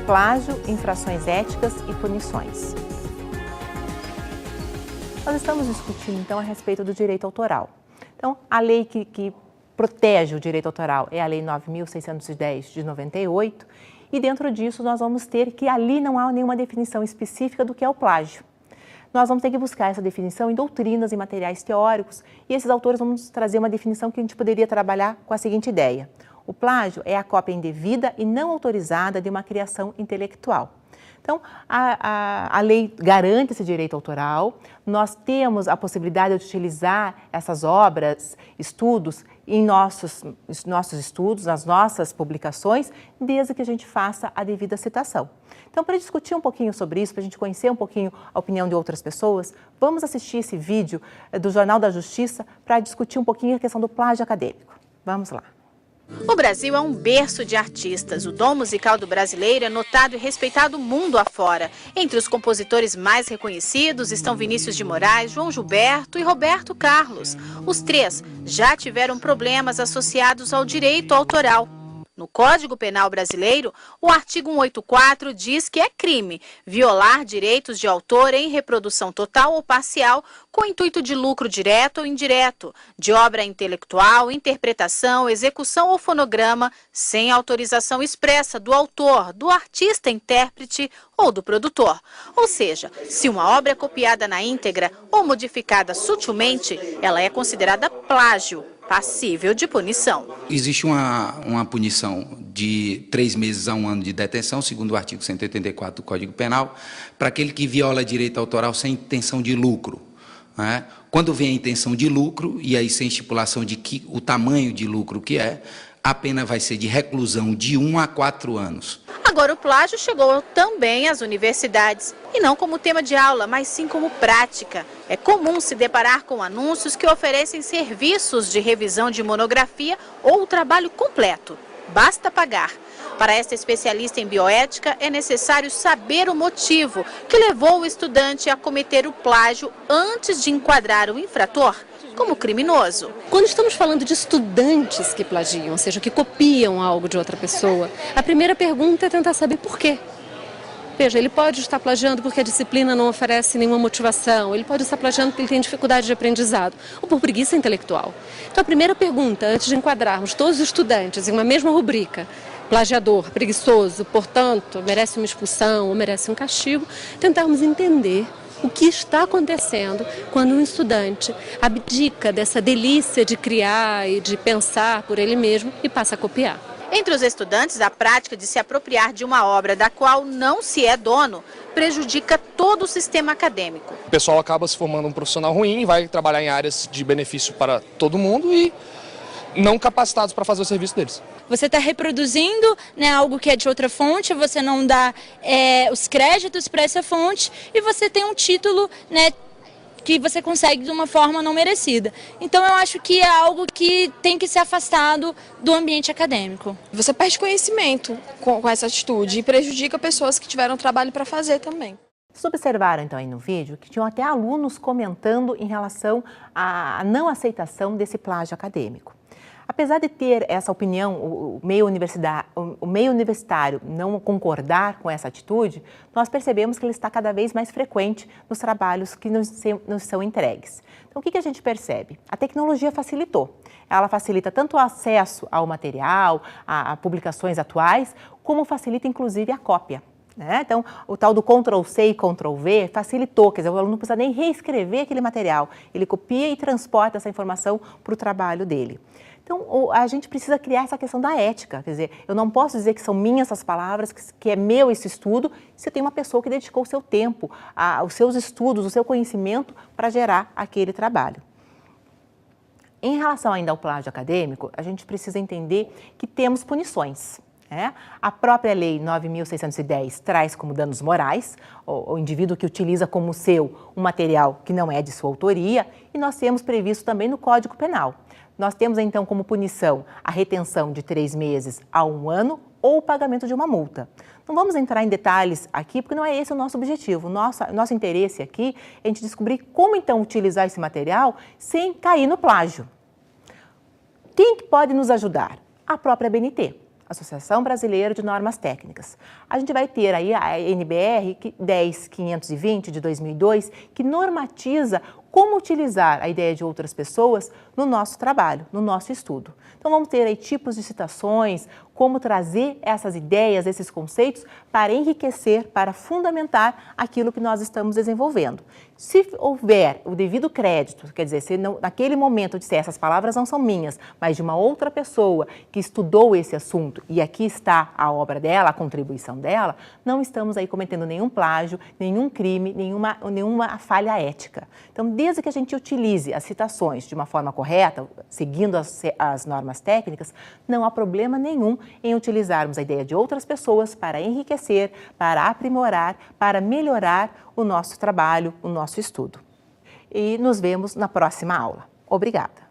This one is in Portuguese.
Plágio, infrações éticas e punições. Nós estamos discutindo, então, a respeito do direito autoral. Então, a lei que protege o direito autoral é a Lei 9.610 de 98, e dentro disso nós vamos ter que ali não há nenhuma definição específica do que é o plágio. Nós vamos ter que buscar essa definição em doutrinas e materiais teóricos, e esses autores vão nos trazer uma definição que a gente poderia trabalhar com a seguinte ideia. O plágio é a cópia indevida e não autorizada de uma criação intelectual. Então, a lei garante esse direito autoral, nós temos a possibilidade de utilizar essas obras, estudos, em nossos estudos, nas nossas publicações, desde que a gente faça a devida citação. Então, para discutir um pouquinho sobre isso, para a gente conhecer um pouquinho a opinião de outras pessoas, vamos assistir esse vídeo do Jornal da Justiça para discutir um pouquinho a questão do plágio acadêmico. Vamos lá. O Brasil é um berço de artistas. O dom musical do brasileiro é notado e respeitado mundo afora. Entre os compositores mais reconhecidos estão Vinícius de Moraes, João Gilberto e Roberto Carlos. Os três já tiveram problemas associados ao direito autoral. No Código Penal brasileiro, o artigo 184 diz que é crime violar direitos de autor em reprodução total ou parcial com intuito de lucro direto ou indireto, de obra intelectual, interpretação, execução ou fonograma, sem autorização expressa do autor, do artista intérprete ou do produtor. Ou seja, se uma obra é copiada na íntegra ou modificada sutilmente, ela é considerada plágio, passível de punição. Existe uma punição de 3 meses a 1 ano de detenção, segundo o artigo 184 do Código Penal, para aquele que viola direito autoral sem intenção de lucro. Né? Quando vem a intenção de lucro, e aí sem estipulação de o tamanho de lucro que é, a pena vai ser de reclusão de 1 a 4 anos. Agora o plágio chegou também às universidades, e não como tema de aula, mas sim como prática. É comum se deparar com anúncios que oferecem serviços de revisão de monografia ou o trabalho completo. Basta pagar. Para esta especialista em bioética, é necessário saber o motivo que levou o estudante a cometer o plágio antes de enquadrar o infrator como criminoso. Quando estamos falando de estudantes que plagiam, ou seja, que copiam algo de outra pessoa, a primeira pergunta é tentar saber por quê. Veja, ele pode estar plagiando porque a disciplina não oferece nenhuma motivação, ele pode estar plagiando porque ele tem dificuldade de aprendizado, ou por preguiça intelectual. Então a primeira pergunta, antes de enquadrarmos todos os estudantes em uma mesma rubrica, plagiador, preguiçoso, portanto, merece uma expulsão ou merece um castigo, tentarmos entender o que está acontecendo quando um estudante abdica dessa delícia de criar e de pensar por ele mesmo e passa a copiar. Entre os estudantes, a prática de se apropriar de uma obra da qual não se é dono prejudica todo o sistema acadêmico. O pessoal acaba se formando um profissional ruim, vai trabalhar em áreas de benefício para todo mundo e não capacitados para fazer o serviço deles. Você está reproduzindo, né, algo que é de outra fonte, você não dá os créditos para essa fonte e você tem um título, né, que você consegue de uma forma não merecida. Então eu acho que é algo que tem que ser afastado do ambiente acadêmico. Você perde conhecimento com essa atitude e prejudica pessoas que tiveram trabalho para fazer também. Vocês observaram então aí no vídeo que tinham até alunos comentando em relação à não aceitação desse plágio acadêmico. Apesar de ter essa opinião, o meio universitário não concordar com essa atitude, nós percebemos que ele está cada vez mais frequente nos trabalhos que nos são entregues. Então, o que a gente percebe? A tecnologia facilitou. Ela facilita tanto o acesso ao material, a publicações atuais, como facilita inclusive a cópia. Então, o tal do Ctrl+C e Ctrl+V facilitou, quer dizer, o aluno não precisa nem reescrever aquele material, ele copia e transporta essa informação para o trabalho dele. Então, a gente precisa criar essa questão da ética, quer dizer, eu não posso dizer que são minhas essas palavras, que é meu esse estudo, se tem uma pessoa que dedicou o seu tempo, os seus estudos, o seu conhecimento para gerar aquele trabalho. Em relação ainda ao plágio acadêmico, a gente precisa entender que temos punições. A própria Lei 9.610 traz como danos morais o indivíduo que utiliza como seu um material que não é de sua autoria, e nós temos previsto também no Código Penal. Nós temos então como punição a retenção de 3 meses a 1 ano ou o pagamento de uma multa. Não vamos entrar em detalhes aqui, porque não é esse o nosso objetivo. Nosso interesse aqui é a gente descobrir como então utilizar esse material sem cair no plágio. Quem que pode nos ajudar? A própria ABNT. Associação Brasileira de Normas Técnicas. A gente vai ter aí a NBR 10.520 de 2002, que normatiza como utilizar a ideia de outras pessoas no nosso trabalho, no nosso estudo. Então vamos ter aí tipos de citações, como trazer essas ideias, esses conceitos para enriquecer, para fundamentar aquilo que nós estamos desenvolvendo. Se houver o devido crédito, quer dizer, se não, naquele momento eu disser essas palavras não são minhas, mas de uma outra pessoa que estudou esse assunto e aqui está a obra dela, a contribuição dela, não estamos aí cometendo nenhum plágio, nenhum crime, nenhuma falha ética. Então, desde que a gente utilize as citações de uma forma correta, seguindo as normas técnicas, não há problema nenhum em utilizarmos a ideia de outras pessoas para enriquecer, para aprimorar, para melhorar o nosso trabalho, o nosso estudo. E nos vemos na próxima aula. Obrigada!